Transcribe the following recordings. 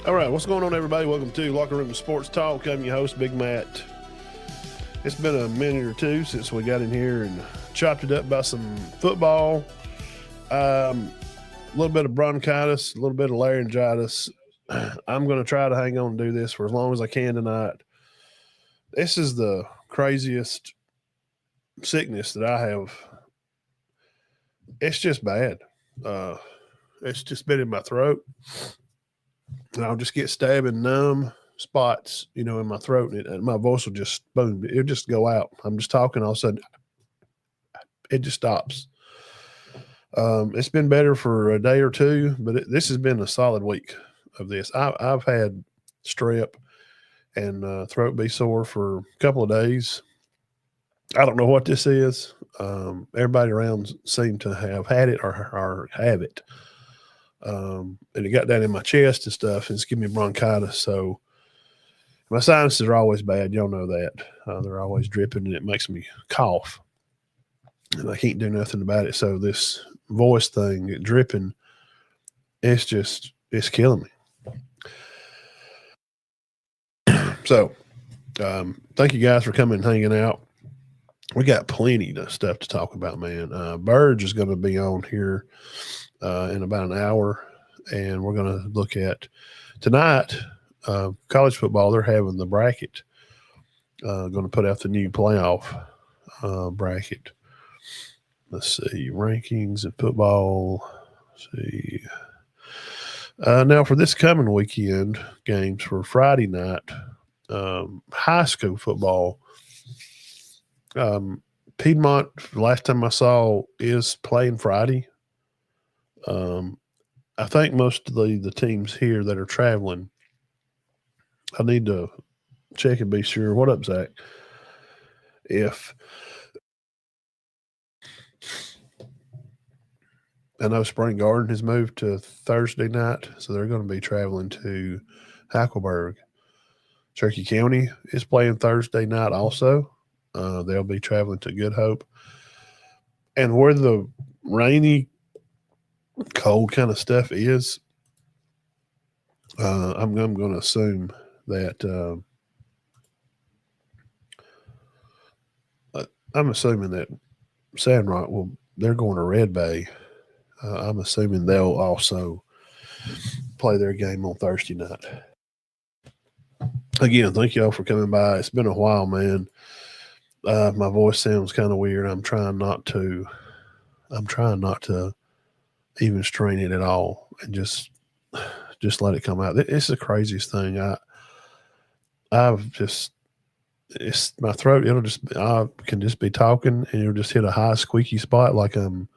All right, what's going on, everybody? Welcome to Locker Room Sports Talk. I'm your host, Big Matt. It's been a minute or two since we got in here and chopped it up about some football, a little bit of bronchitis, a little bit of laryngitis. I'm going to try to hang on and do this for as long as I can tonight. This is the craziest sickness that I have. It's just bad. Uh, it's just been in my throat, and I'll just get stabbing numb spots, in my throat, and my voice will just boom, it'll just go out. I'm just talking, all of a sudden, it just stops. It's been better for a day or two, but this has been a solid week of this. I've had strep and throat be sore for a couple of days. I don't know what this is. Everybody around seemed to have had it or have it. And it got down in my chest and stuff, and it's giving me bronchitis. So my sinuses are always bad. Y'all know that. They're always dripping, and it makes me cough. And I can't do nothing about it. So this voice thing, dripping, it's killing me. So thank you guys for coming and hanging out. We got plenty of stuff to talk about, man. Burge is going to be on here in about an hour, and we're going to look at tonight college football. They're having the bracket. Going to put out the new playoff bracket. Let's see rankings in football. Let's see. Now for this coming weekend games for Friday night, high school football. Piedmont, last time I saw, is playing Friday. Um, I think most of the teams here that are traveling, I need to check and be sure. What up, Zach? If I know Spring Garden has moved to Thursday night, so they're going to be traveling to Hackleburg. Cherokee County is playing Thursday night also. They'll be traveling to Good Hope. And where the rainy, cold kind of stuff is, I'm going to assume that I'm assuming that Sandrock will. They're going to Red Bay. I'm assuming they'll also play their game on Thursday night. Again, thank y'all for coming by. It's been a while, man. My voice sounds kind of weird. I'm trying not to. I'm trying not to even strain it at all, and just let it come out. It's the craziest thing. I've just it's my throat. I can just be talking, and it'll just hit a high squeaky spot like I'm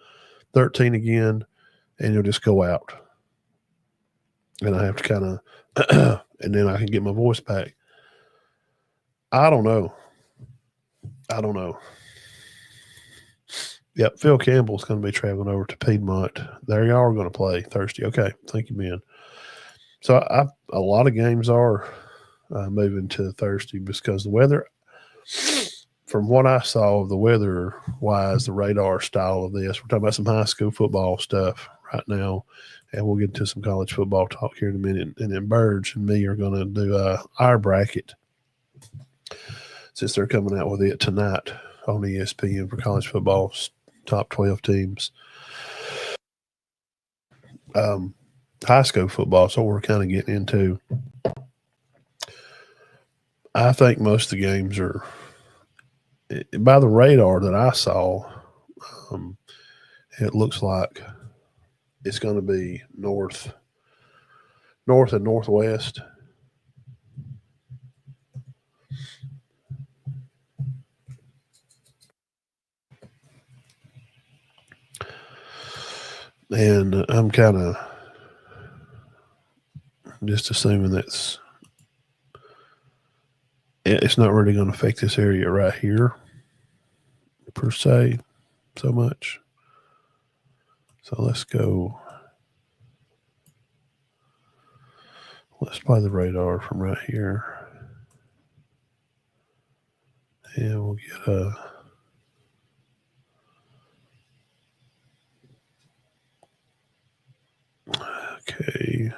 13 again, and it'll just go out, and I have to kind of, and then I can get my voice back. I don't know. I don't know. Yep, Phil Campbell's going to be traveling over to Piedmont. There y'all are going to play Thursday. Okay, thank you, Ben. So a lot of games are moving to Thursday because the weather. From what I saw, the weather wise, the radar style of this, we're talking about some high school football stuff right now, and we'll get into some college football talk here in a minute. And then Burge and me are going to do our bracket since they're coming out with it tonight on ESPN for college football's top 12 teams. High school football, so we're kind of getting into. I think most of the games are by the radar that I saw. Um, it looks like it's going to be north and northwest. And I'm kind of just assuming it's not really going to affect this area right here per se so much. So let's go. Let's play the radar from right here, and we'll get a. Okay.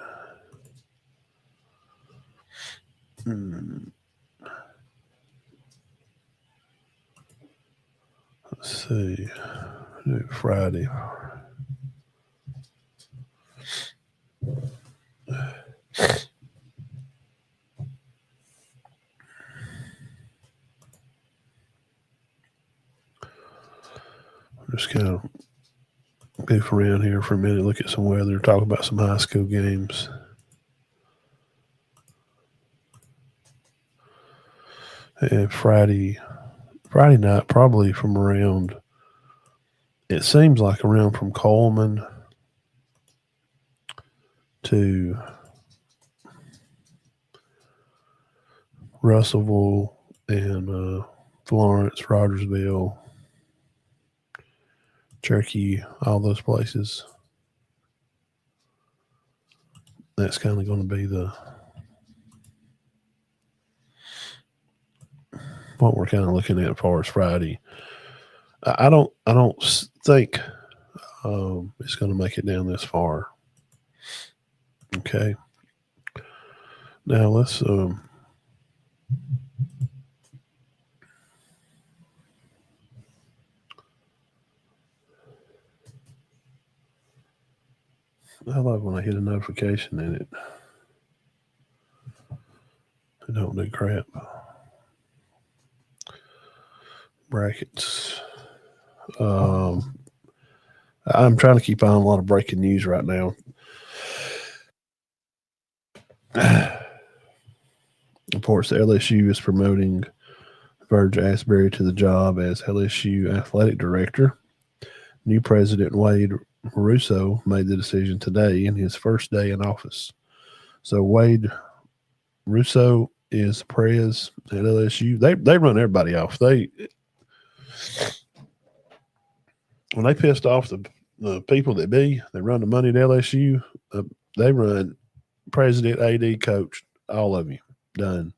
see. Friday. Just kind of goof around here for a minute, look at some weather, talk about some high school games. And Friday night, probably from around, it seems like around from Coleman to Russellville and Florence, Rogersville, Cherokee, all those places. That's kind of going to be what we're kind of looking at as far as Friday. I don't think it's going to make it down this far. Okay. Now let's I love when I hit a notification and it don't do crap. Brackets. I'm trying to keep on a lot of breaking news right now. Reports that LSU is promoting Verge Asbury to the job as LSU athletic director. New president Wade Russo made the decision today in his first day in office. So Wade Russo is prez at LSU. They run everybody off. When they pissed off the people that they run the money at LSU. They run president, AD, coach, all of you. Done.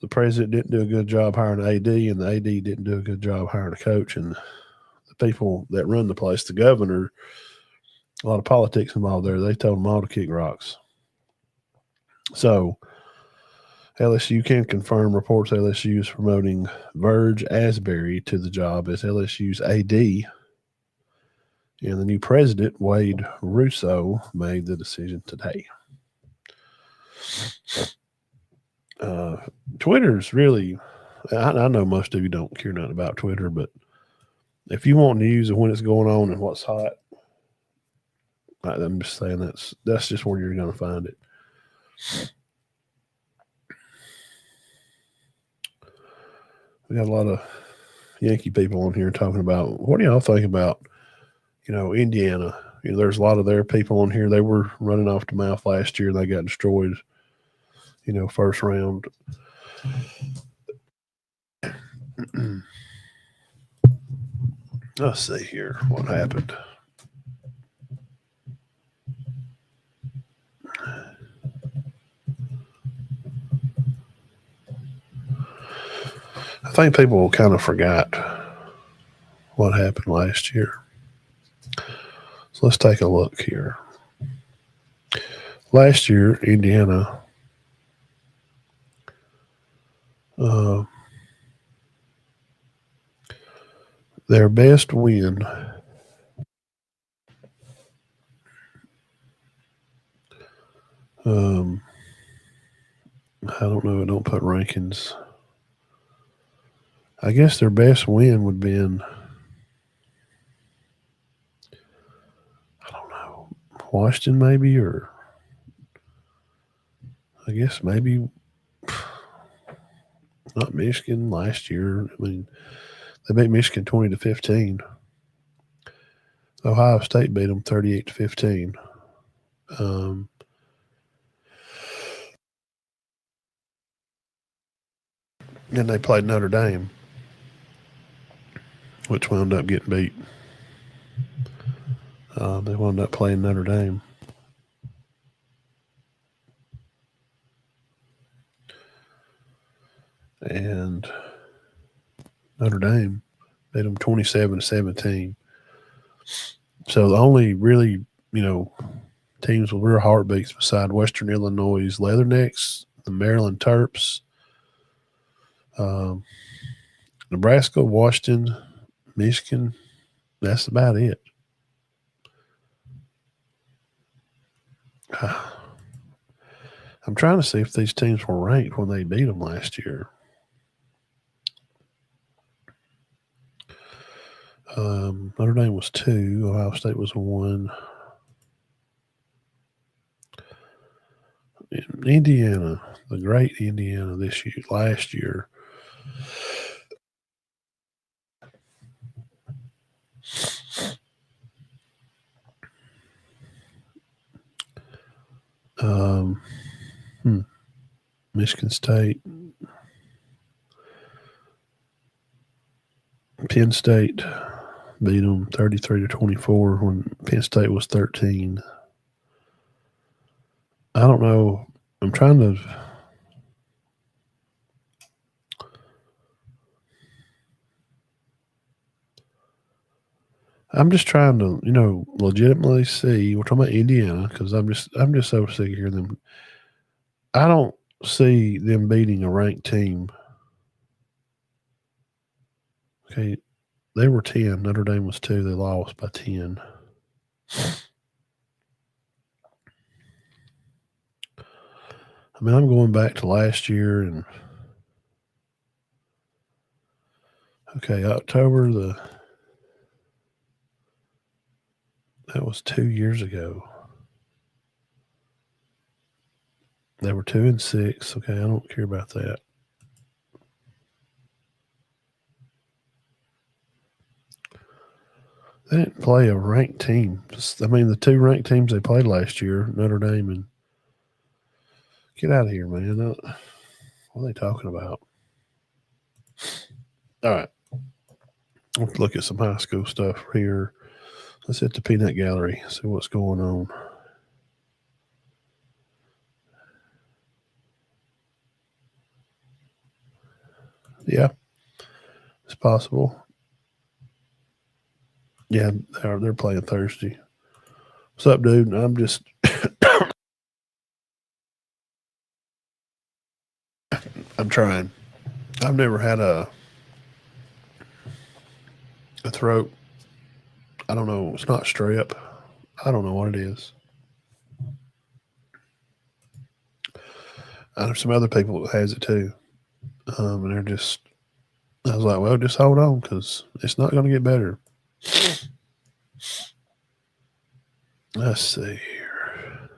The president didn't do a good job hiring an AD, and the AD didn't do a good job hiring a coach. And the people that run the place, the governor, a lot of politics involved there. They told them all to kick rocks. So LSU can confirm reports LSU is promoting Verge Asbury to the job as LSU's AD. And the new president, Wade Russo, made the decision today. Twitter's really, I know most of you don't care nothing about Twitter, but if you want news of when it's going on and what's hot, I'm just saying that's just where you're going to find it. We got a lot of Yankee people on here talking about, what do y'all think about, Indiana? There's a lot of their people on here. They were running off the mouth last year and they got destroyed, first round. Let's see here what happened. I think people kind of forgot what happened last year. So let's take a look here. Last year, Indiana their best win I don't know. I don't put rankings. I guess their best win would be in, I don't know, Washington maybe, or I guess maybe not Michigan last year. I mean, they beat Michigan 20-15. Ohio State beat them 38-15. And they played Notre Dame, which wound up getting beat. They wound up playing Notre Dame. And Notre Dame beat them 27-17. So the only really, teams with real heartbeats beside Western Illinois' Leathernecks, the Maryland Terps, Nebraska, Washington, Michigan. That's about it. I'm trying to see if these teams were ranked when they beat them last year. Notre Dame was 2. Ohio State was 1. Indiana, the great Indiana last year. Um, Michigan State, Penn State beat them 33-24 when Penn State was 13. I don't know. I'm trying to. I'm just trying to, legitimately see. We're talking about Indiana because I'm just so sick of hearing them. I don't see them beating a ranked team. Okay, they were 10. Notre Dame was 2. They lost by 10. I mean, I'm going back to last year and okay, October that was 2 years ago. They were 2-6. Okay, I don't care about that. They didn't play a ranked team. I mean, the 2 ranked teams they played last year, Notre Dame and get out of here, man. What are they talking about? All right. Let's look at some high school stuff here. Let's hit the peanut gallery, see what's going on. Yeah, it's possible. Yeah, they're playing Thursday. What's up, dude? I'm just I'm trying. I've never had a throat. I don't know. It's not strep. I don't know what it is. I know some other people that has it too, and they're just. I was like, well, just hold on because it's not going to get better. Let's see here.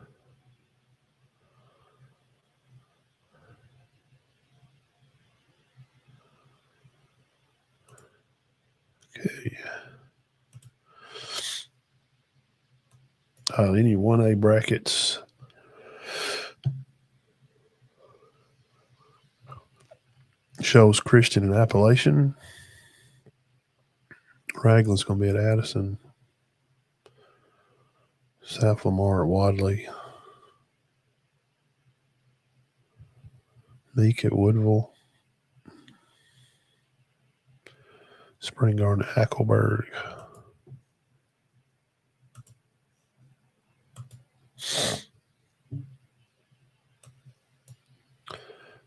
Okay. Any 1A brackets? Shows Christian and Appalachian. Raglan's going to be at Addison. South Lamar at Wadley. Meek at Woodville. Spring Garden at Hackleburg.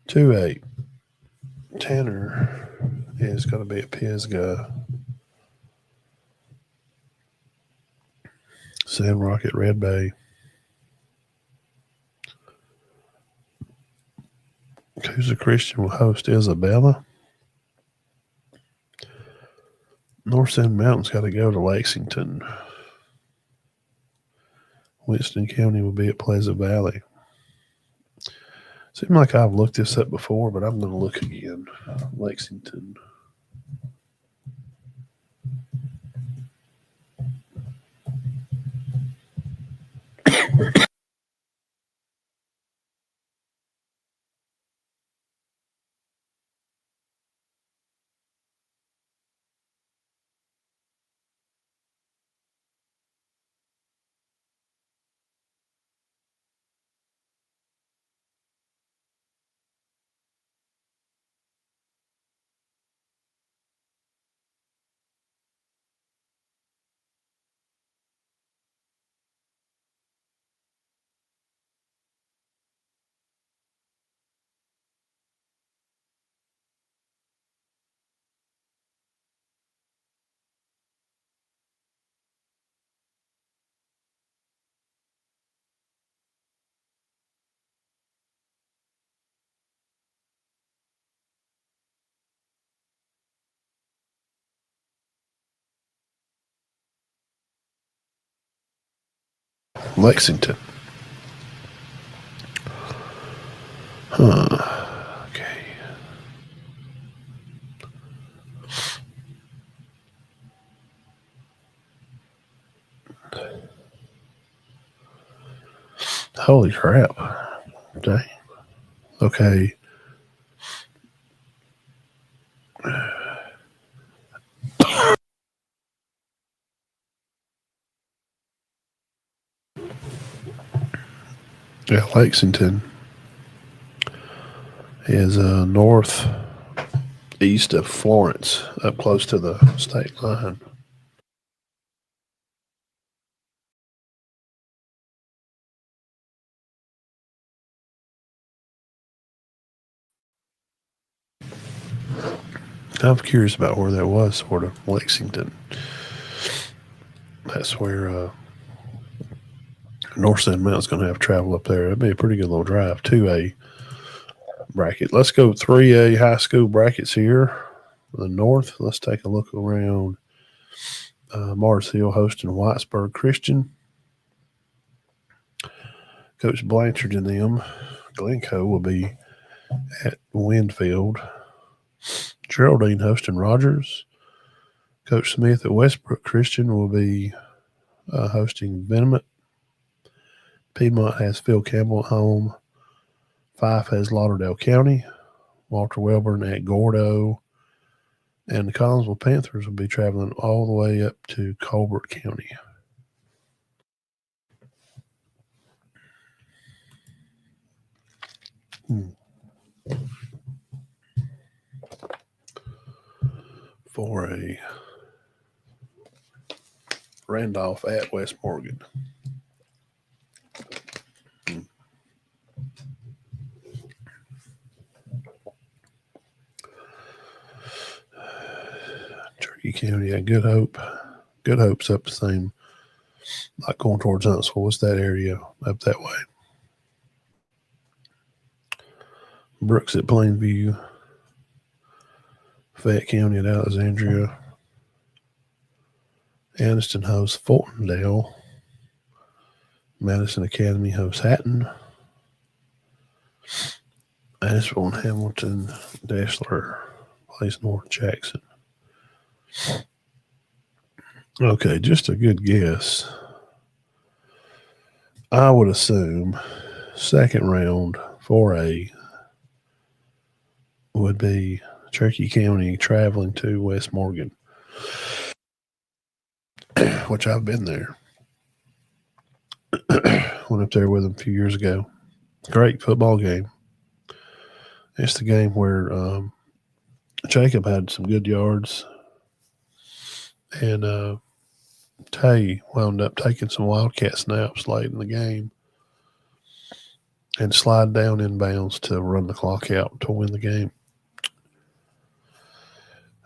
Two eight. Tanner is going to be at Pisgah. San Rock at Red Bay. Coosa Christian will host Isabella. North Sand Mountain's got to go to Lexington. Winston County will be at Pleasant Valley. Seems like I've looked this up before, but I'm going to look again. Lexington. Lexington. Okay. Holy crap. Dang. Okay. Yeah, Lexington is north east of Florence, up close to the state line. I'm curious about where that was, sort of Lexington. That's where North Sand Mountain's going to have travel up there. That'd be a pretty good little drive. 2A bracket. Let's go 3A high school brackets here. The north. Let's take a look around. Mars Hill hosting Whitesburg Christian. Coach Blanchard and them. Glencoe will be at Winfield. Geraldine hosting Rogers. Coach Smith at Westbrook Christian will be hosting Venomant. Piedmont has Phil Campbell at home. Fife has Lauderdale County. Walter Welborn at Gordo. And the Collinsville Panthers will be traveling all the way up to Colbert County. For a Randolph at West Morgan. Cherokee County at Good Hope. Good Hope's up the same, like going towards Huntsville. What's that area up that way? Brooks at Plainview. Fayette County at Alexandria. Anniston hosts Fultondale. Madison Academy hosts Hatton. Asheville and Hamilton. Dashler plays North Jackson. Okay, just a good guess. I would assume second round 4A would be Cherokee County traveling to West Morgan, which I've been there. Went up there with them a few years ago. Great football game. It's the game where Jacob had some good yards, and Tay wound up taking some Wildcat snaps late in the game and slide down inbounds to run the clock out to win the game.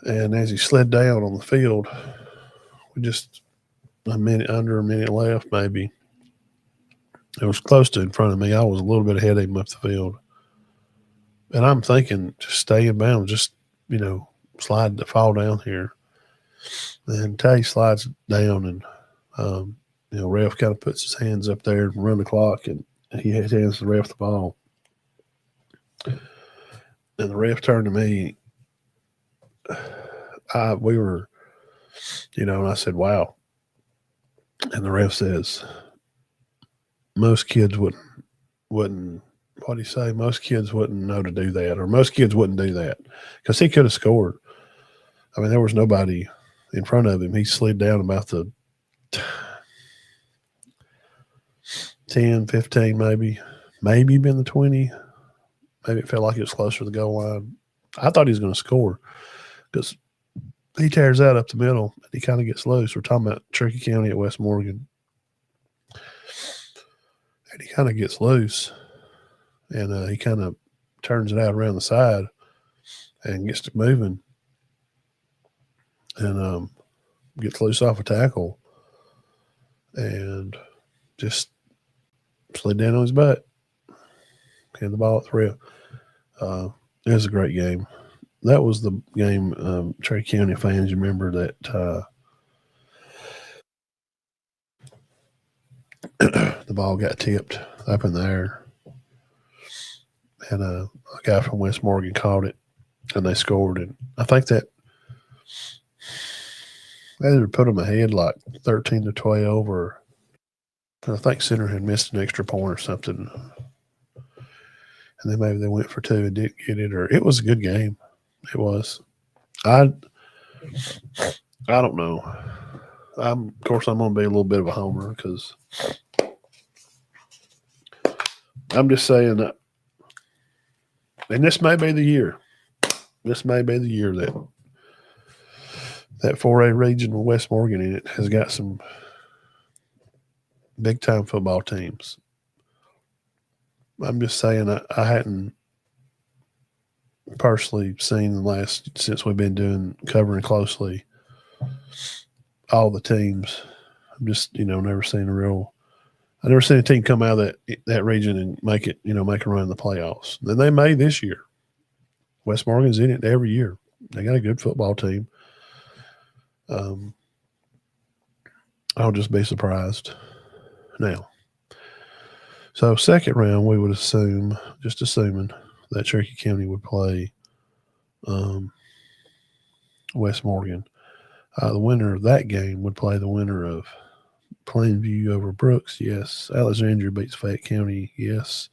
And as he slid down on the field, with just under a minute left, maybe, it was close to in front of me. I was a little bit ahead of him up the field. And I'm thinking, just stay in bounds, just, slide to fall down here. And Tay slides down, and, ref kind of puts his hands up there and run the clock, and he hands the ref the ball. And the ref turned to me. We were, and I said, wow. And the ref says, most kids wouldn't, what do you say? Most kids wouldn't know to do that, or most kids wouldn't do that, because he could have scored. I mean, there was nobody in front of him. He slid down about the 10, 15, maybe been the 20. Maybe it felt like it was closer to the goal line. I thought he was going to score because he tears out up the middle and he kind of gets loose. We're talking about Cherokee County at West Morgan. And he kind of gets loose, and he kind of turns it out around the side and gets to moving, and gets loose off a tackle and just slid down on his butt. Hand the ball at the ref. It was a great game. That was the game, Cherokee County fans, you remember that the the ball got tipped up in the air, and a guy from West Morgan caught it, and they scored. And I think that they either put them ahead like 13-12, or I think Center had missed an extra point or something, and then maybe they went for two and didn't get it, or it was a good game. It was. I don't know. Of course, I'm going to be a little bit of a homer because I'm just saying that, and this may be the year. This may be the year that 4A region with West Morgan in it has got some big time football teams. I'm just saying I hadn't personally seen since we've been covering closely all the teams. I'm just, never seen I never seen a team come out of that region and make a run in the playoffs. Then they may this year. West Morgan's in it every year. They got a good football team. I'll just be surprised. Now, so second round, we would assuming that Cherokee County would play West Morgan. The winner of that game would play the winner of Plainview over Brooks. Yes. Alexandria beats Fayette County. Yes.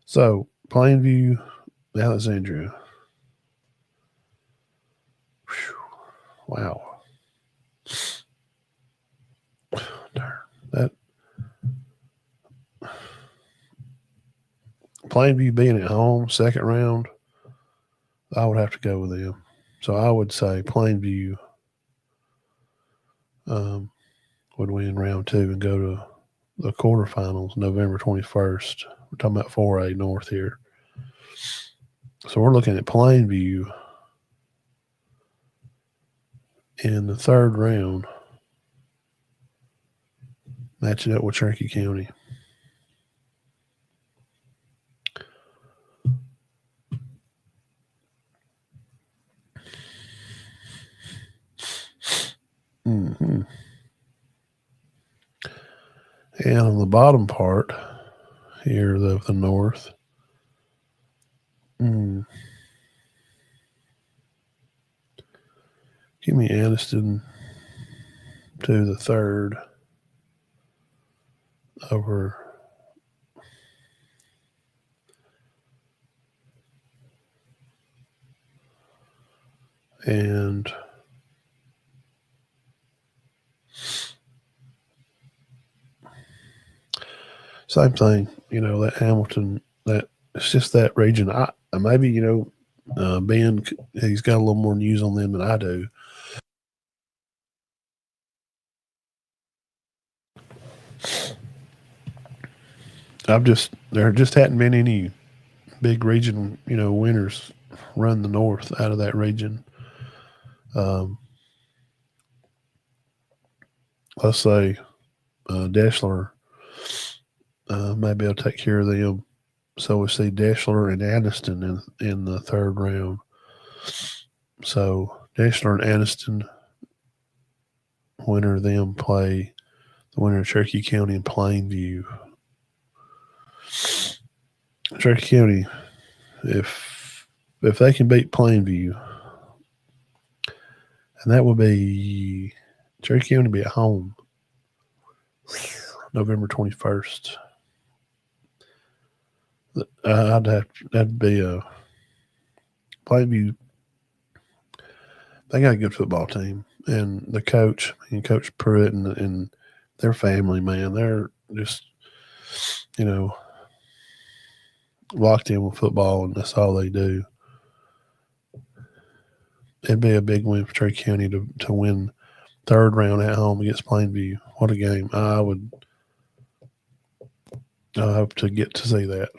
So Plainview, Alexandria. Whew. Wow. Darn. That Plainview being at home, second round, I would have to go with them. So I would say Plainview would win round 2 and go to the quarterfinals November 21st. We're talking about 4A North here. So we're looking at Plainview in the third round, matching up with Cherokee County. Mm-hmm. And on the bottom part here of the north, give me Anniston to the third over and same thing, that Hamilton, that it's just that region. Maybe, Ben, he's got a little more news on them than I do. There just hadn't been any big region, winners run the north out of that region. Let's say Deshler, maybe I'll take care of them. So we see Deshler and Anniston in the third round. So Deshler and Anniston, winner of them play the winner of Cherokee County and Plainview. Cherokee County, if they can beat Plainview, and that would be Cherokee County be at home November 21st. That'd be a Plainview. They got a good football team, and the coach, Coach Pruitt, and their family, man, they're just locked in with football, and that's all they do. It'd be a big win for Cherokee County to win third round at home against Plainview. What a game! I hope to get to see that.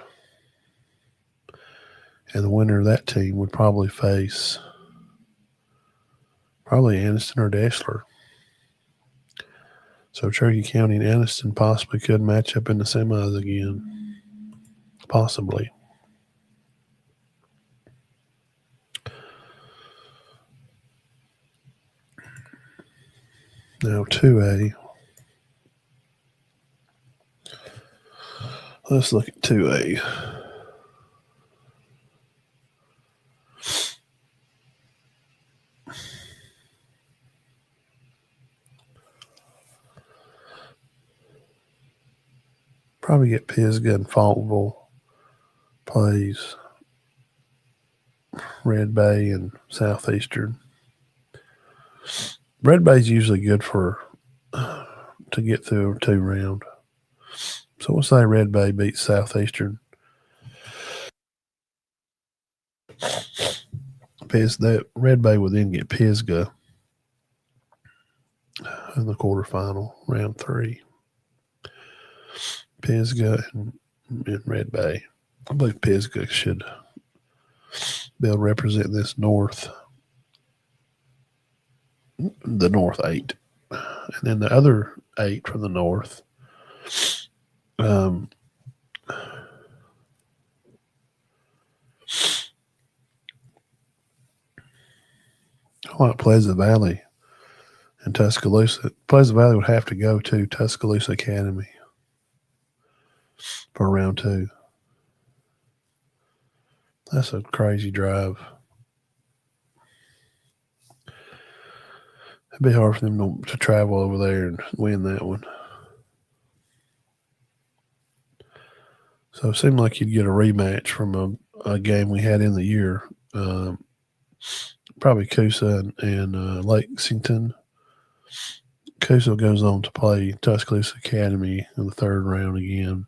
And the winner of that team would probably face Anniston or Deshler. So Cherokee County and Anniston possibly could match up in the semis again. Possibly. Now 2A. Let's look at 2A. Probably get Pisgah and Faultville plays Red Bay and Southeastern. Red Bay's usually good for to get through a 2-round. So we'll say Red Bay beats Southeastern. That Red Bay will then get Pisgah in the quarterfinal, round 3. Pisgah and Red Bay. I believe Pisgah should be able to represent this north, the North 8. And then the other 8 from the north. I like Pleasant Valley and Tuscaloosa. Pleasant Valley would have to go to Tuscaloosa Academy for round 2. That's a crazy drive. It'd be hard for them to travel over there and win that one. So it seemed like you'd get a rematch from a game we had in the year. Probably Coosa and Lexington. Coosa goes on to play Tuscaloosa Academy in the 3rd round again.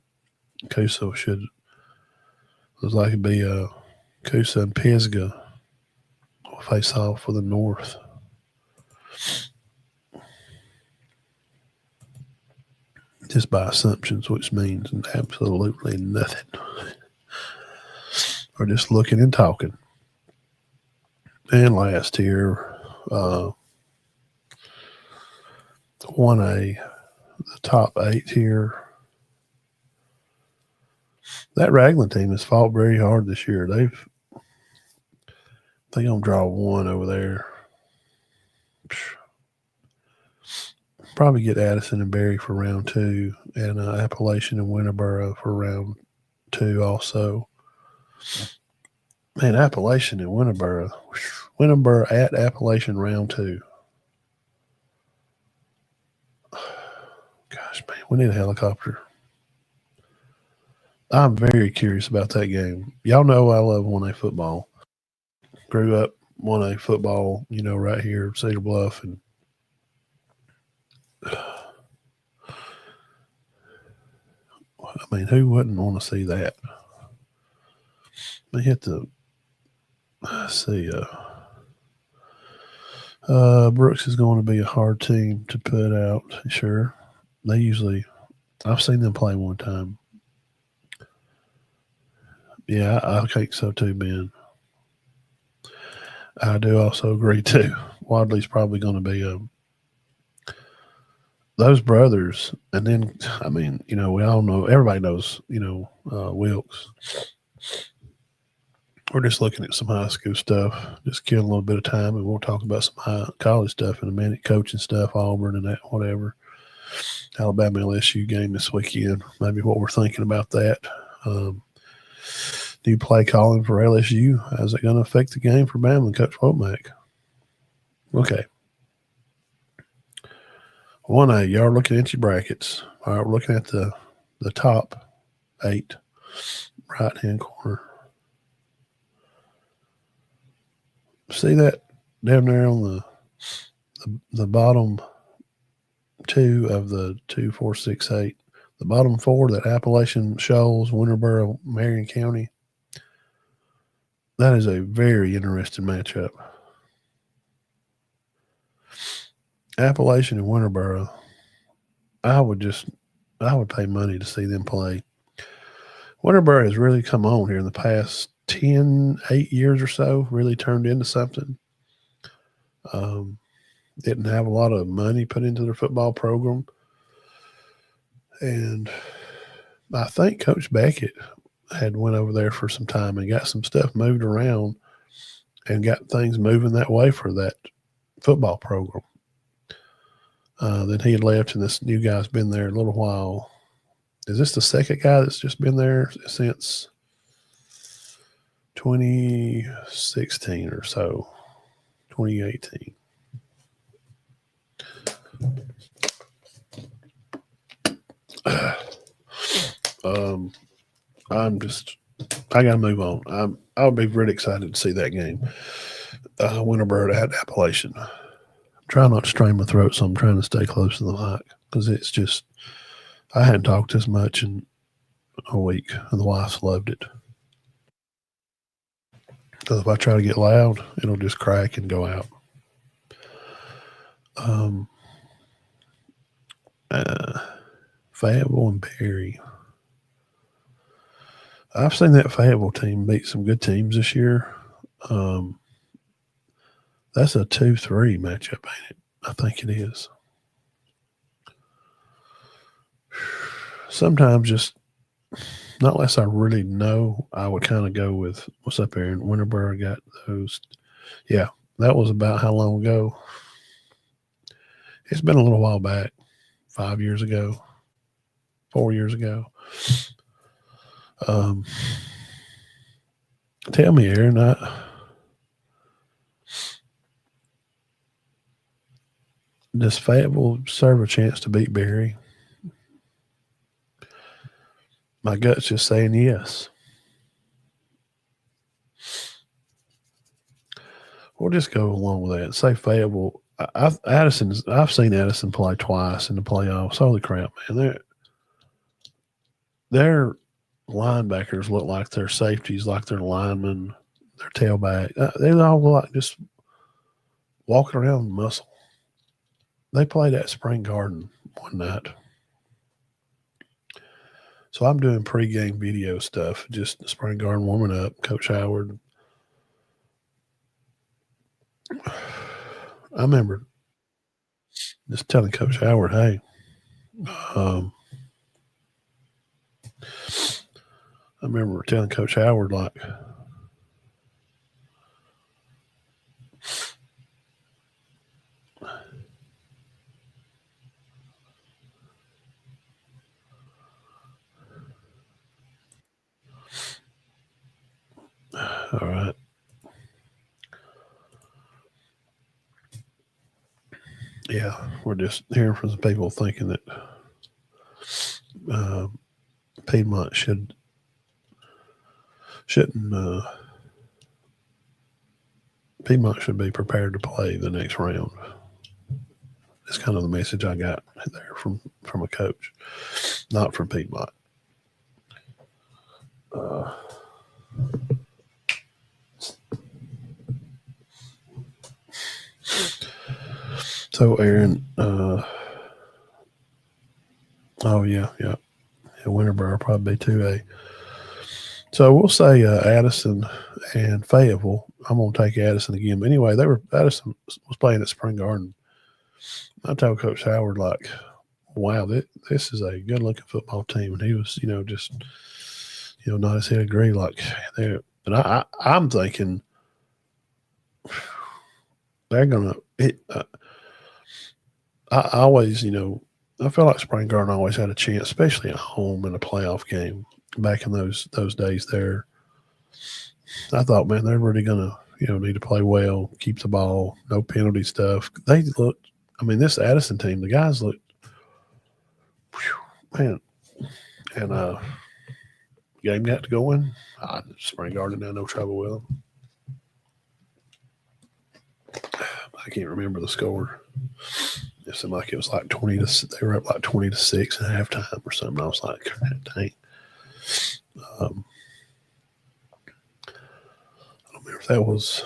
Coosa should looks like it'd be Coosa and Pisgah will face off for the north. Just by assumptions, which means absolutely nothing. Or just looking and talking. And last here, 1A, the top 8 here. That Raglan team has fought very hard this year. They're gonna draw 1 over there. Probably get Addison and Berry for round 2, and Appalachian and Winterboro for round 2 also. Man, Appalachian and Winterboro. Winterboro at Appalachian round 2. Gosh, man, we need a helicopter. I'm very curious about that game. Y'all know I love 1A football. Grew up 1A football, right here, Cedar Bluff, and I mean, who wouldn't want to see that? They hit the see. Brooks is going to be a hard team to put out. Sure, I've seen them play one time. Yeah, I think so too, Ben. I do also agree too. Wadley's probably going to be those brothers, and then I mean, we all know, everybody knows, Wilkes. We're just looking at some high school stuff, just killing a little bit of time, and we'll talk about some college stuff in a minute, coaching stuff, Auburn and that, whatever. Alabama LSU game this weekend, maybe what we're thinking about that. New play calling for LSU. How's it going to affect the game for Bama and Coach Womack? Okay. 1A, y'all are looking at your brackets. All right, we're looking at the top 8, right-hand corner. See that down there on the bottom 2 of the 2, 4, 6, 8. The bottom 4, that Appalachian Shoals, Winterboro, Marion County. That is a very interesting matchup. Appalachian and Winterboro, I would pay money to see them play. Winterboro has really come on here in the past 8 years or so, really turned into something. Didn't have a lot of money put into their football program. And I think Coach Beckett had went over there for some time and got some stuff moved around and got things moving that way for that football program. Then he had left, and this new guy's been there a little while. Is this the second guy that's just been there since 2016 or so? 2018. I gotta move on. I'll be really excited to see that game. Winterboro at Appalachian. I'm trying not to strain my throat, so I'm trying to stay close to the mic because it's just I hadn't talked this much in a week, and the wife's loved it. Because if I try to get loud, it'll just crack and go out. Fayetteville and Perry. I've seen that Fayetteville team beat some good teams this year. That's a 2-3 matchup, ain't it? I think it is. Sometimes just not unless I really know, I would kind of go with what's up there in Winterboro. Got those. Yeah, that was about how long ago? It's been a little while back. 5 years ago, 4 years ago. Tell me, Aaron, does Fayetteville serve a chance to beat Berry? My gut's just saying yes. We'll just go along with that. Say Fayetteville. I've seen Addison play twice in the playoffs. Holy crap, man! Their linebackers look like their safeties, like their linemen, their tailback. They all look like just walking around with muscle. They played at Spring Garden one night. So I'm doing pregame video stuff, just Spring Garden warming up, Coach Howard. I remember just telling Coach Howard, hey, I remember telling Coach Howard, like, all right. Yeah, we're just hearing from some people thinking that Piedmont shouldn't Piedmont should be prepared to play the next round. It's kind of the message I got there from a coach, not from Piedmont. So Aaron, oh yeah, Winterboro probably 2A. So we'll say Addison and Fayetteville. I'm gonna take Addison again. But anyway, Addison was playing at Spring Garden. I told Coach Howard, like, wow, this is a good looking football team, and he was, just not his head agree, like there. And I'm thinking they're gonna. I always, I feel like Spring Garden always had a chance, especially at home in a playoff game back in those days there. I thought, man, they're really going to, need to play well, keep the ball, no penalty stuff. They looked, this Addison team, the guys looked, man. And game got to going. Spring Garden had no trouble with them. I can't remember the score. It seemed like it was like 20 to. They were up like 20-6 at halftime or something. I was like, dang. I don't remember if that was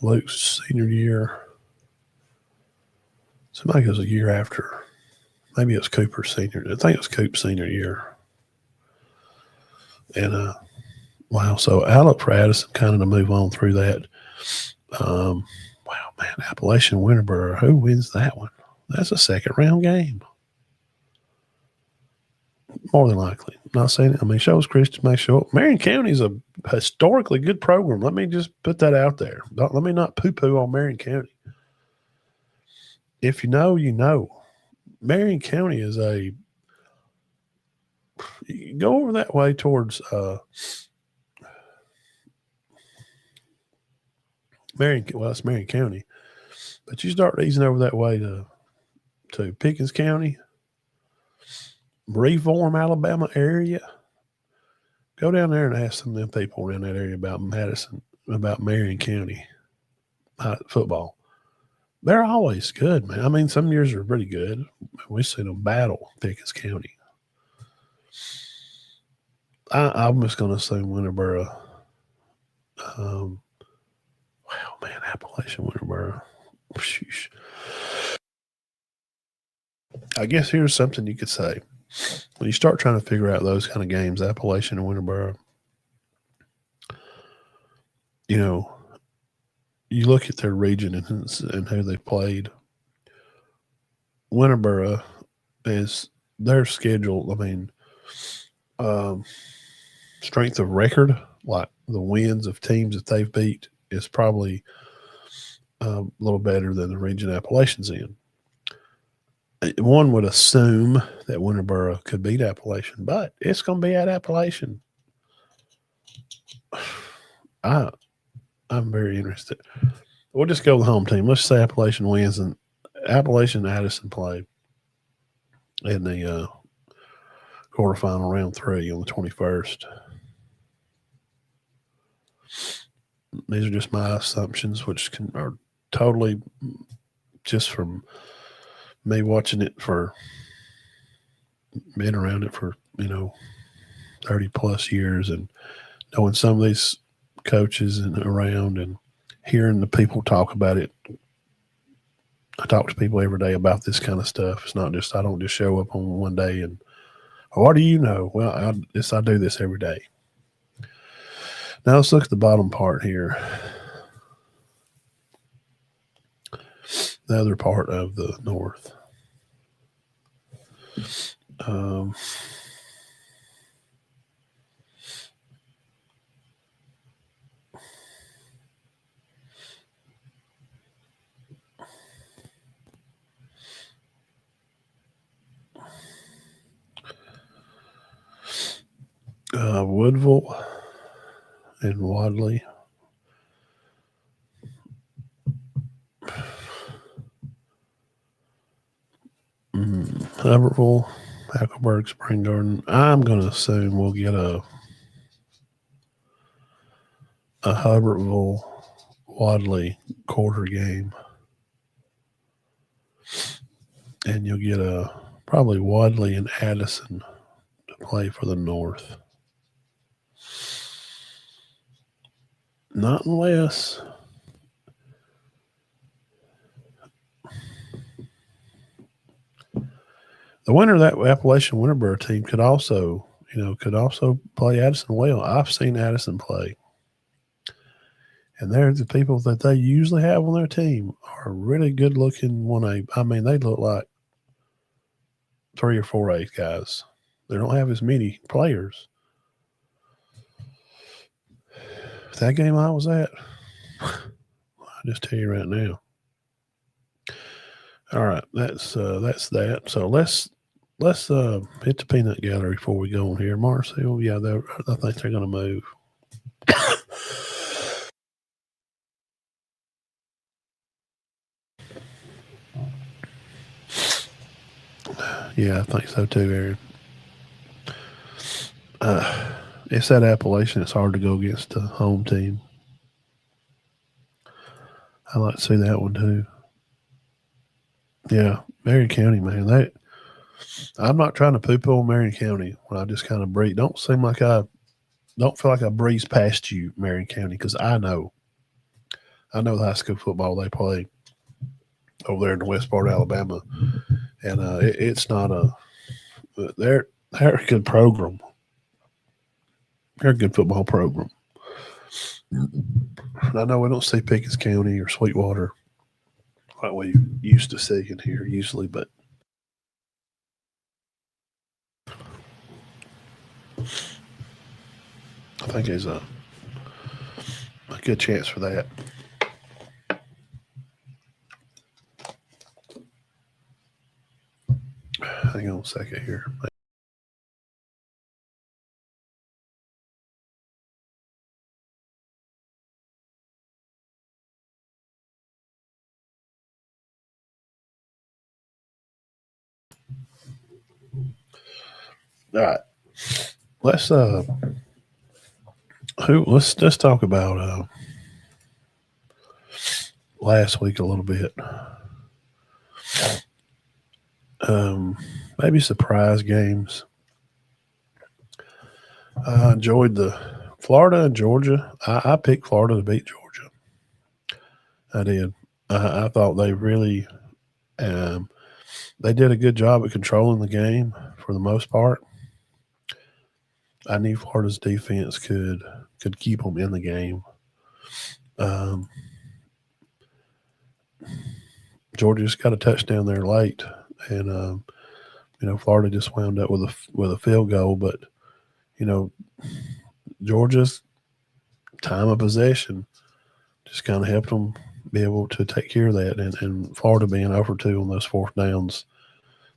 Luke's senior year. It seemed like it was a year after. Maybe it was Cooper's senior. I think it was Coop's senior year. And wow, so I look for Addison kind of to move on through that. Wow, man, Appalachian Winterboro. Who wins that one? That's a second round game. More than likely. I'm not saying it. Shows Christian may show up. Marion County is a historically good program. Let me just put that out there. Let me not poo-poo on Marion County. If you know, you know. Marion County is You go over that way towards Marion. Well, it's Marion County, but you start easing over that way to Pickens County, Reform, Alabama area. Go down there and ask some of them people around that area about Marion County football. They're always good, man. I mean, some years are pretty good. We've seen them battle Pickens County. I'm just going to say Winterboro. Wow, man, Appalachian Winterboro. Sheesh. I guess here's something you could say. When you start trying to figure out those kind of games, Appalachian and Winterboro, you look at their region and who they played. Winterboro is their schedule. I mean, strength of record, like the wins of teams that they've beat, is probably a little better than the region Appalachian's in. One would assume that Winterboro could beat Appalachian, but it's going to be at Appalachian. I'm very interested. We'll just go with the home team. Let's say Appalachian wins, and Appalachian and Addison play in the quarterfinal round 3 on the 21st. These are just my assumptions, which are totally just from me watching it for being around it for 30 plus years and knowing some of these coaches and around and hearing the people talk about it. I talk to people every day about this kind of stuff. It's not just I don't just show up on one day and what do you know? Well, I do this every day. Now let's look at the bottom part here. The other part of the North. Woodville and Wadley. Hubbardville, Hackleburg, Spring Garden. I'm going to assume we'll get a Hubbardville Wadley quarter game. And you'll get probably Wadley and Addison to play for the North. Not unless the winner of that Appalachian Winterboro team could also play Addison well. I've seen Addison play. And they're the people that they usually have on their team are really good looking 1A. I mean, they look like 3 or 4A guys. They don't have as many players. That game I was at, I'll just tell you right now. All right, that's that. So let's hit the peanut gallery before we go on here. Marcel, yeah, I think they're going to move. Yeah, I think so too, Aaron. It's that Appalachian. It's hard to go against the home team. I like to see that one too. Yeah, Marion County, man. I'm not trying to poo-poo on Marion County when I just kind of breeze. Don't feel like I breeze past you, Marion County, because I know the high school football they play over there in the west part of Alabama, and it's not they're a good program. They're a good football program. I know we don't see Pickens County or Sweetwater like we used to see in here usually, but I think there's a good chance for that. Hang on a second here. All right. Let's let's talk about last week a little bit. Maybe surprise games. I enjoyed the Florida and Georgia. I picked Florida to beat Georgia. I did. I thought um, they did a good job at controlling the game for the most part. I knew Florida's defense could keep them in the game. Um, Georgia just got a touchdown there late, and Florida just wound up with a field goal. But you know, Georgia's time of possession just kind of helped them be able to take care of that. And Florida being over two on those fourth downs,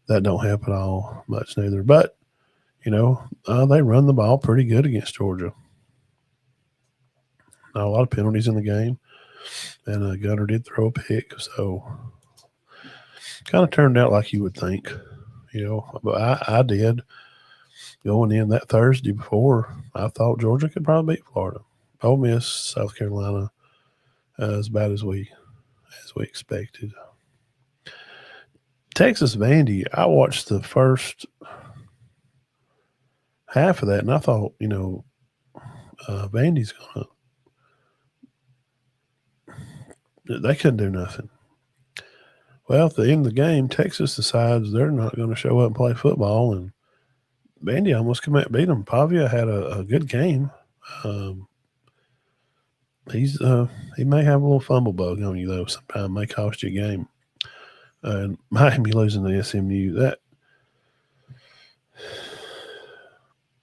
that don't help at all much neither. But they run the ball pretty good against Georgia. Not a lot of penalties in the game, and Gunner did throw a pick, so kind of turned out like you would think. But I did going in that Thursday before. I thought Georgia could probably beat Florida. Ole Miss, South Carolina, as bad as we expected. Texas Vandy, I watched the first half of that, and I thought, Vandy's they couldn't do nothing. Well, at the end of the game, Texas decides they're not going to show up and play football, and Vandy almost come out and beat them. Pavia had a good game. He may have a little fumble bug on you though. Sometime may cost you a game. And Miami losing to SMU, that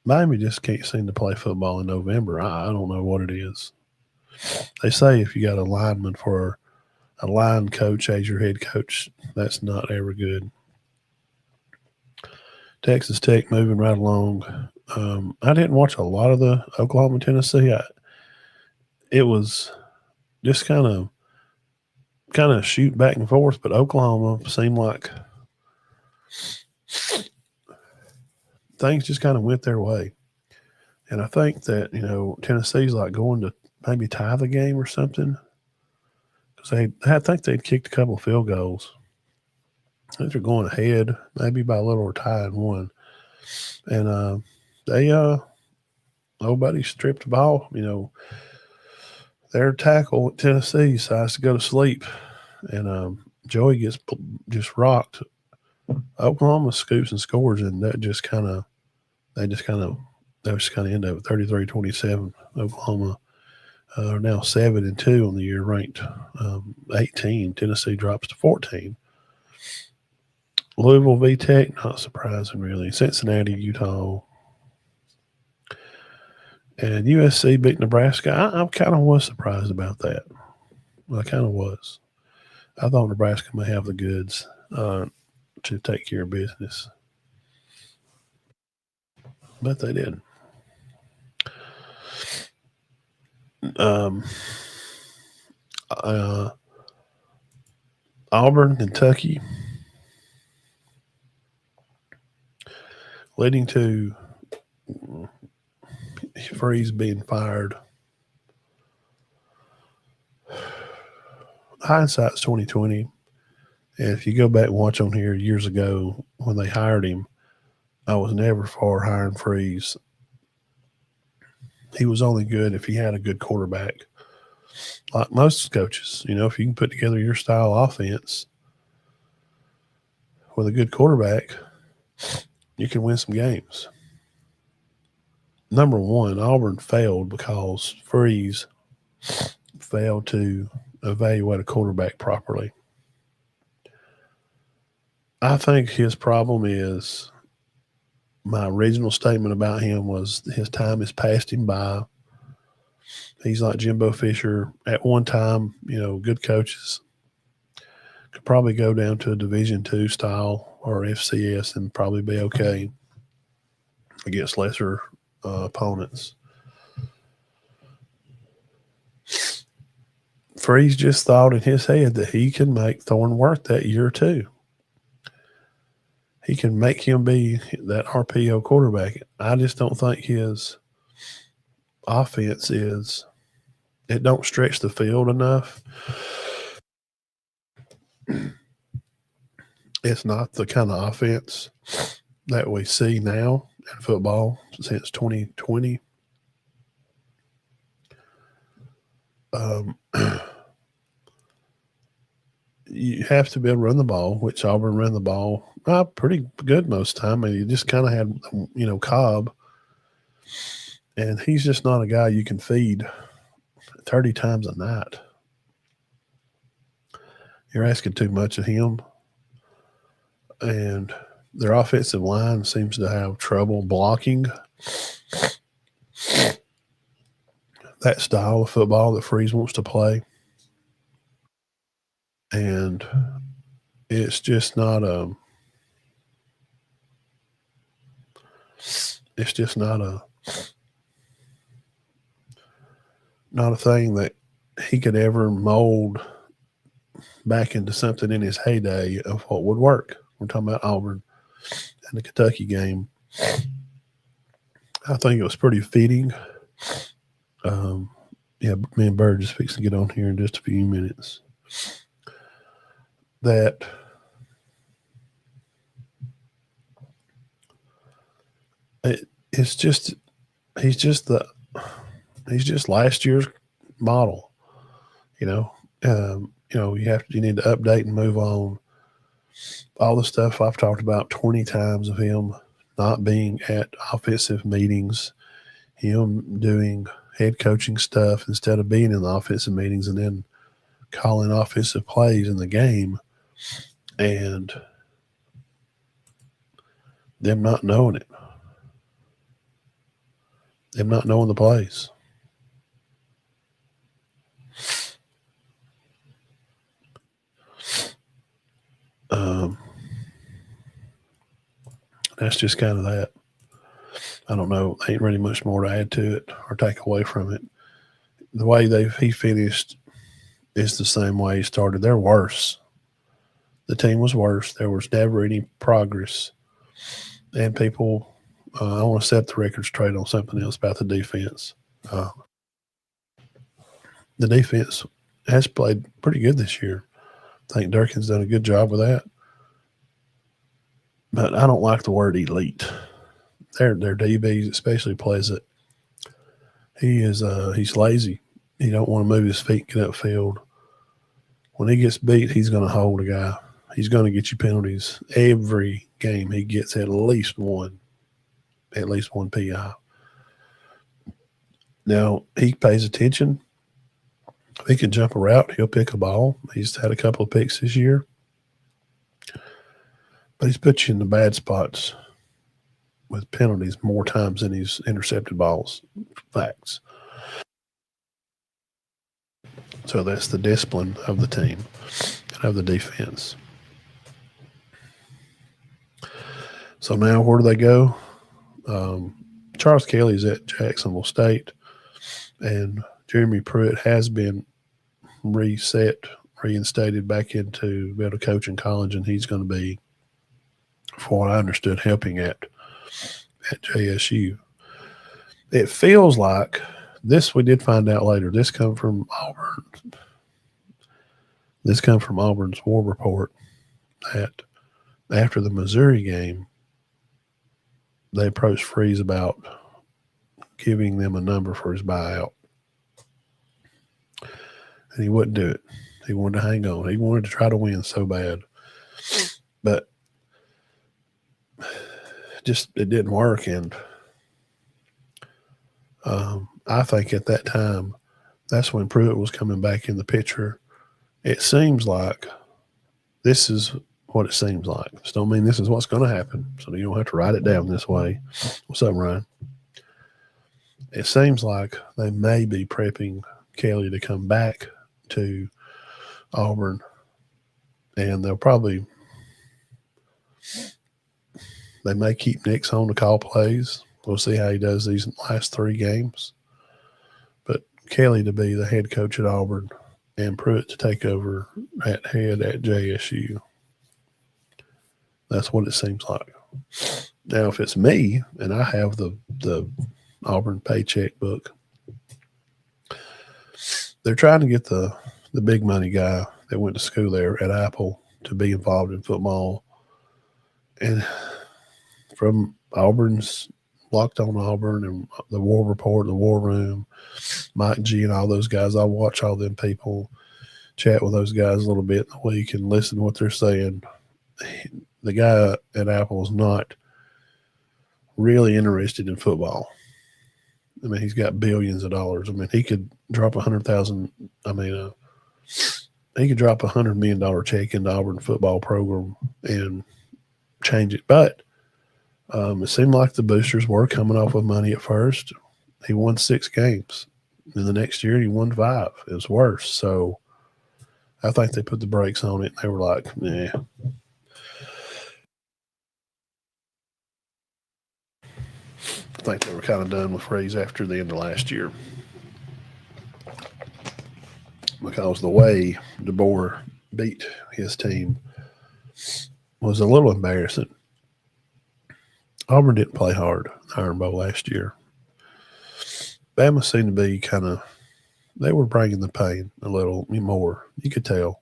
Miami just can't seem to play football in November. I don't know what it is. They say if you got a lineman for a line coach as your head coach, that's not ever good. Texas Tech moving right along. I didn't watch a lot of the Oklahoma Tennessee. It was just kind of shoot back and forth, but Oklahoma seemed like things just kind of went their way. And I think that, Tennessee's like going to maybe tie the game or something. Because I think they'd kicked a couple of field goals. I think they're going ahead, maybe by a little or tied one. And nobody stripped the ball. Their tackle at Tennessee decides to go to sleep. And Joey gets just rocked. Oklahoma scoops and scores, and that just kind of end up 33-27. Oklahoma are now 7-2 on the year, ranked 18. Tennessee drops to 14. Louisville v Tech, not surprising really. Cincinnati, Utah, and USC beat Nebraska. I kind of was surprised about that. I kind of was. I thought Nebraska may have the goods to take care of business, but they didn't. Auburn, Kentucky, leading to Freeze being fired. Hindsight's 2020. And if you go back and watch on here years ago when they hired him, I was never for hiring Freeze. He was only good if he had a good quarterback. Like most coaches, if you can put together your style offense with a good quarterback, you can win some games. Number one, Auburn failed because Freeze failed to evaluate a quarterback properly. I think his problem is my original statement about him was his time has passed him by. He's like Jimbo Fisher. At one time, good coaches could probably go down to a Division II style or FCS and probably be okay against lesser opponents. Freeze just thought in his head that he could make Thorne work that year too. he can make him be that RPO quarterback. I just don't think his offense is – it don't stretch the field enough. It's not the kind of offense that we see now in football since 2020. You have to be able to run the ball, which Auburn ran the ball pretty good most of the time. And you just kind of had, Cobb. And he's just not a guy you can feed 30 times a night. You're asking too much of him. And their offensive line seems to have trouble blocking that style of football that Freeze wants to play. And it's just not not a thing that he could ever mold back into something in his heyday of what would work. We're talking about Auburn and the Kentucky game. I think it was pretty fitting. Me and Bird just fixing to get on here in just a few minutes. That he's just last year's model. You need to update and move on. All the stuff I've talked about 20 times of him not being at offensive meetings, him doing head coaching stuff instead of being in the offensive meetings and then calling offensive plays in the game, and them not knowing it. Them not knowing the plays. That's just kind of that. I don't know. Ain't really much more to add to it or take away from it. The way he finished is the same way he started. They're worse. The team was worse. There was never any progress. And people, I want to set the record straight on something else about the defense. The defense has played pretty good this year. I think Durkin's done a good job with that. But I don't like the word elite. Their DBs, especially Pleasant, he's lazy. He don't want to move his feet, get upfield. When he gets beat, he's going to hold a guy. He's going to get you penalties. Every game he gets at least one PI. Now, he pays attention. If he can jump a route, he'll pick a ball. He's had a couple of picks this year. But he's put you in the bad spots with penalties more times than he's intercepted balls. Facts. So that's the discipline of the team and of the defense. So now where do they go? Charles Kelly's at Jacksonville State, and Jeremy Pruitt has been reinstated back into being able to coach in college, and he's going to be, from what I understood, helping at JSU. It feels like this, we did find out later, this come from Auburn. This come from Auburn's War Report, that after the Missouri game, they approached Freeze about giving them a number for his buyout. And he wouldn't do it. He wanted to hang on. He wanted to try to win so bad. But just it didn't work. And I think at that time, that's when Pruitt was coming back in the picture. It seems like this is what it seems like. This don't mean this is what's going to happen, so you don't have to write it down this way. What's up, Ryan? It seems like they may be prepping Kelly to come back to Auburn, and they may keep Nix on to call plays. We'll see how he does these last 3 games. But Kelly to be the head coach at Auburn and Pruitt to take over at head at JSU. That's what it seems like. Now, if it's me and I have the Auburn paycheck book, they're trying to get the big money guy that went to school there at Apple to be involved in football. And from Auburn's Locked On Auburn and the War Report, the War Room, Mike G and all those guys, I watch all them people, chat with those guys a little bit in the week and listen to what they're saying. The guy at Apple is not really interested in football. I mean, he's got billions of dollars. I mean, he could drop $100,000. I mean, he could drop $100 million check into Auburn football program and change it. But it seemed like the boosters were coming off with money at first. He won 6 games. And the next year, he won 5. It was worse. So I think they put the brakes on it. And they were like, nah. I think they were kind of done with Freeze after the end of last year. Because the way DeBoer beat his team was a little embarrassing. Auburn didn't play hard in the Iron Bowl last year. Bama seemed to be kind of – they were bringing the pain a little more. You could tell.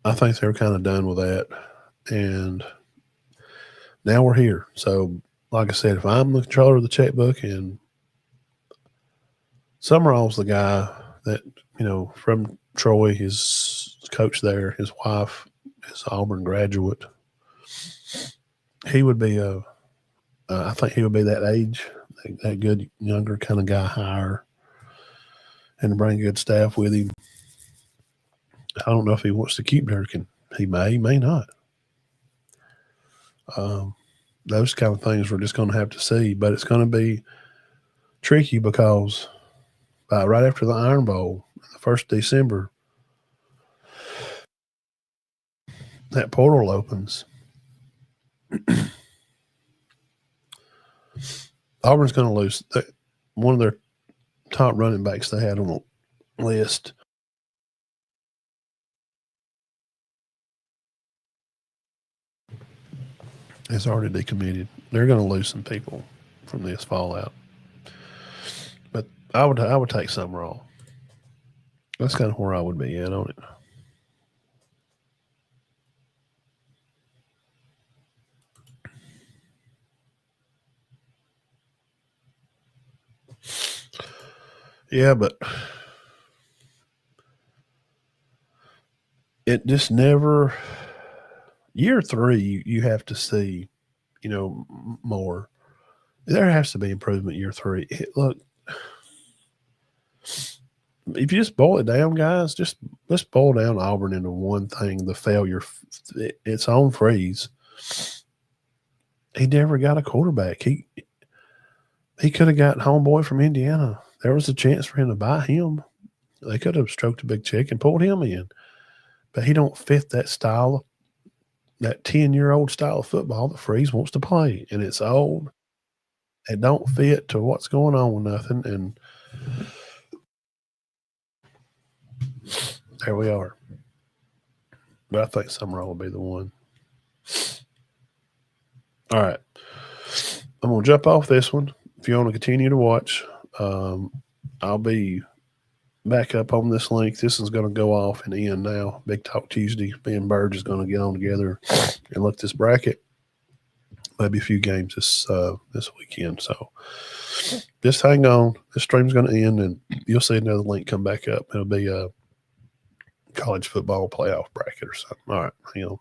I think they were kind of done with that. And now we're here. So, like I said, if I'm the controller of the checkbook and Summerall's the guy that, from Troy, his coach there, his wife is Auburn graduate, he would be I think he would be that age, that good younger kind of guy hire and bring good staff with him. I don't know if he wants to keep Durkin. He may not. Those kind of things we're just going to have to see, but it's going to be tricky because right after the Iron Bowl, the 1st of December, that portal opens. Auburn's going to lose one of their top running backs they had on the list. Has already decommitted. They're going to lose some people from this fallout. But I would take Summerall. That's kind of where I would be at on it. Yeah, but it just never – year 3, you have to see, more. There has to be improvement year 3. Look, if you just boil it down, guys, let's boil down Auburn into one thing, the failure. It's on Freeze. He never got a quarterback. He could have got homeboy from Indiana. There was a chance for him to buy him. They could have stroked a big check and pulled him in. But he don't fit that style, that 10-year-old style of football that Freeze wants to play. And it's old. It don't fit to what's going on with nothing. And there we are. But I think Summerall will be the one. All right. I'm going to jump off this one. If you want to continue to watch, I'll be back up on this link. This is going to go off and end now. Big Talk Tuesday. Me and Burge is going to get on together and look this bracket. Maybe a few games this weekend. So just hang on. This stream's going to end, and you'll see another link come back up. It'll be a college football playoff bracket or something. All right, hang on.